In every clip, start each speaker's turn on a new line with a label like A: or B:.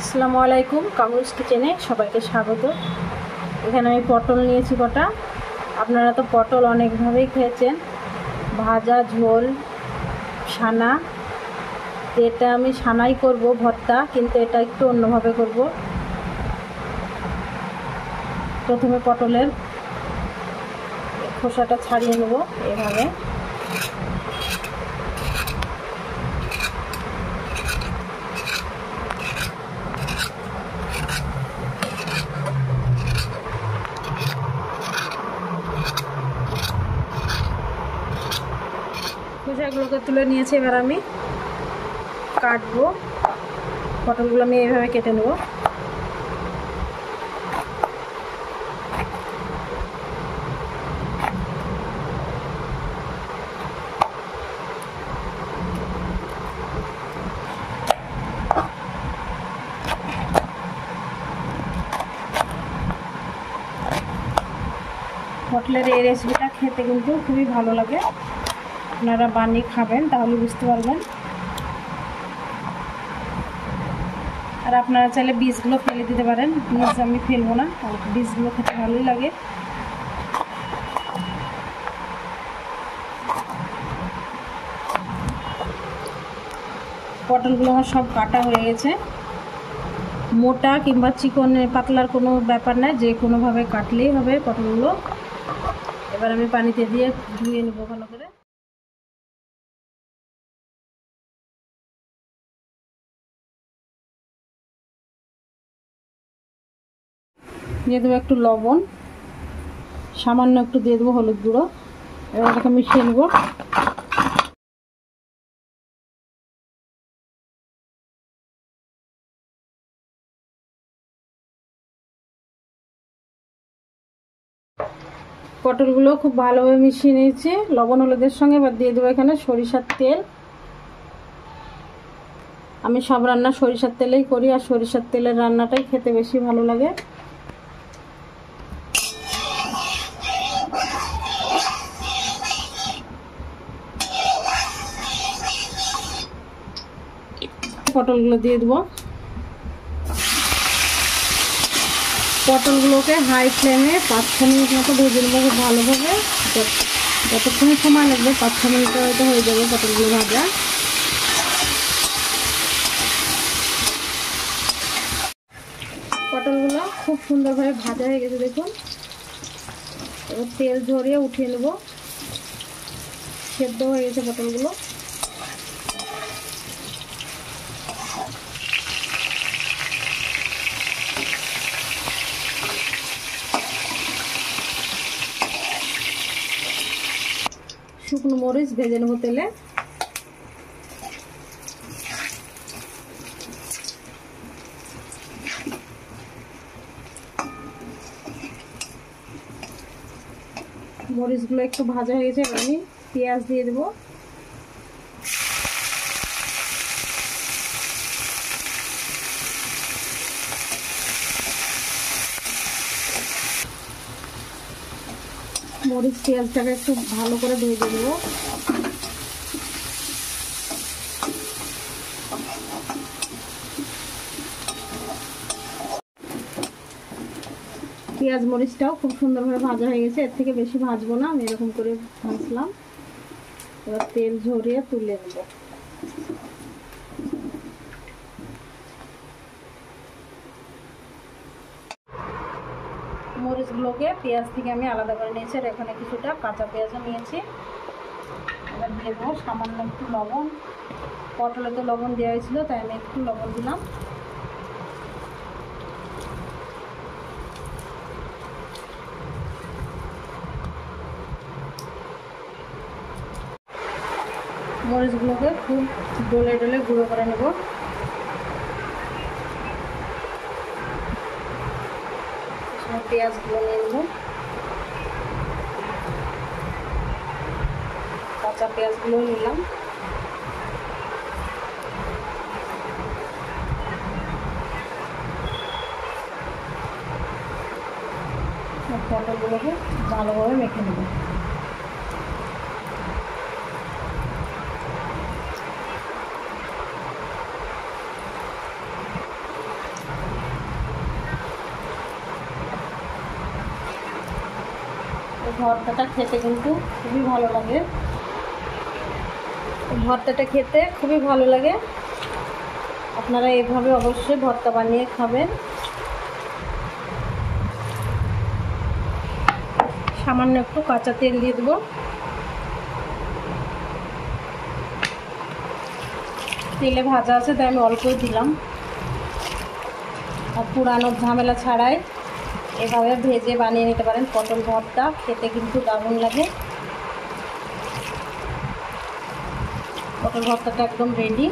A: আসসালামু আলাইকুম, কামরুস কিচেনে সবাইকে স্বাগত। এখানে আমি পটল নিয়েছি কটা। আপনারা তো পটল অনেকভাবেই খেয়েছেন, ভাজা, ঝোল, সানা। এটা আমি সানাই করব ভর্তা, কিন্তু এটা একটু অন্যভাবে করব। প্রথমে পটলের খোসাটা ছাড়িয়ে নেব এভাবে। খোসাগুলোকে তুলে নিয়েছি, এবার আমি কাটবো। পটলগুলো আমি এইভাবে কেটে নেব। পটলের এই রেসিপিটা খেতে কিন্তু খুবই ভালো লাগে। আপনারা বানিয়ে খাবেন, তাহলে বুঝতে পারবেন। আর আপনারা চাইলে বীজগুলো ফেলে দিতে পারেন। বীজ আমি ফেলবো না, বীজগুলো খেতে ভালোই লাগে। পটলগুলো আমার সব কাটা হয়ে গেছে। মোটা কিংবা চিকন পাতলার কোনো ব্যাপার নাই, যে কোনোভাবে কাটলেই হবে পটলগুলো। এবার আমি পানিতে দিয়ে ধুয়ে নেবো ভালো করে। দিয়ে দেবো একটু লবণ, সামান্য একটু দিয়ে দেবো হলুদ গুঁড়ো। এবার এটাকে মিশিয়ে নেবো। পটলগুলো খুব ভালোভাবে মিশিয়ে নিয়েছি লবণ হলুদের সঙ্গে। এবার দিয়ে দেবো এখানে সরিষার তেল। আমি সব রান্না সরিষার তেলেই করি, আর সরিষার তেলের রান্নাটাই খেতে বেশি ভালো লাগে। পটলগুলো দিয়ে দেবো। পটলগুলোকে হাই ফ্লেমে 5-6 মিনিট মতো ভেজে নেবো খুব ভালোভাবে। যতক্ষণ সময় লাগবে 5-6 মিনিট হয়তো হয়ে যাবে পটলগুলো ভাজা। পটলগুলো খুব সুন্দরভাবে ভাজা হয়ে গেছে দেখুন। এবার তেল ঝরিয়ে উঠিয়ে নেব। সেদ্ধ হয়ে গেছে পটলগুলো। শুকনো মরিচ ভেজে নেবো তেলে। মরিচগুলো একটু ভাজা হয়ে গেছে, এবার আমি পেঁয়াজ দিয়ে দেবো। মরিচ পেঁয়াজটাকে একটু ভালো করে ভেজে দেবো। পেঁয়াজ মরিচটাও খুব সুন্দরভাবে ভাজা হয়ে গেছে। এর থেকে বেশি ভাজবো না, আমি এরকম করে ভাজলাম। এবার তেল ঝরিয়ে তুলে নেব। মরিচগুলোকে পেঁয়াজ থেকে আমি আলাদা করে নিয়েছি, আর এখানে কিছুটা কাঁচা পেঁয়াজও নিয়েছি। এবার দিয়ে দেবো সামান্য একটু লবণ। পটলে তো লবণ দেওয়া হয়েছিল, তাই আমি একটু লবণ দিলাম। মরিচগুলোকে খুব ডলে ডলে গুঁড়ো করে নেব। পেঁয়াজগুলো নিয়ে নেব, কাঁচা পেঁয়াজগুলো নিলাম। পটলগুলোকে ভালোভাবে মেখে নেব। ভর্তাটা খেতে কিন্তু খুবই ভালো লাগে। ভর্তাটা খেতে খুবই ভালো লাগে, আপনারা এইভাবে অবশ্যই ভর্তা বানিয়ে খাবেন। সামান্য একটু কাঁচা তেল দিয়ে দেবো। তেলে ভাজা আছে তাই আমি অল্পই দিলাম। আর পুরানো ঝামেলা ছাড়াই এভাবে ভেজে বানিয়ে নিতে পারেন পটল ভর্তা, খেতে কিন্তু দারুণ লাগে। পটল ভর্তাটা একদম রেডি।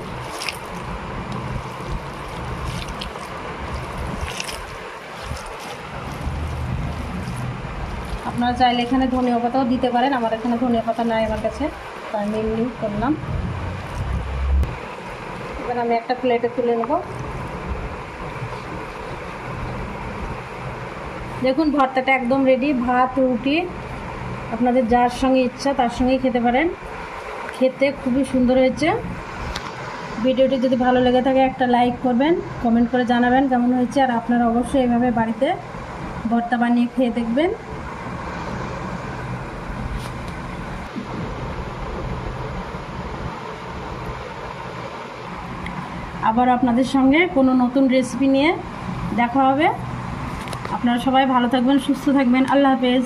A: আপনারা চাইলে এখানে ধনিয়া পাতাও দিতে পারেন, আমার এখানে ধনিয়া পাতা নাই আমার কাছে, তাই আমি এমনি করলাম। এবার আমি একটা প্লেটে তুলে নেব। দেখুন ভর্তাটা একদম রেডি। ভাত, রুটি, আপনাদের যার সঙ্গে ইচ্ছা তার সঙ্গেই খেতে পারেন। খেতে খুবই সুন্দর হয়েছে। ভিডিওটি যদি ভালো লেগে থাকে একটা লাইক করবেন, কমেন্ট করে জানাবেন কেমন হয়েছে। আর আপনারা অবশ্যই এভাবে বাড়িতে ভর্তা বানিয়ে খেয়ে দেখবেন। আবার আপনাদের সঙ্গে কোনো নতুন রেসিপি নিয়ে দেখা হবে। আপনারা সবাই ভালো থাকবেন, সুস্থ থাকবেন। আল্লাহ হাফেজ।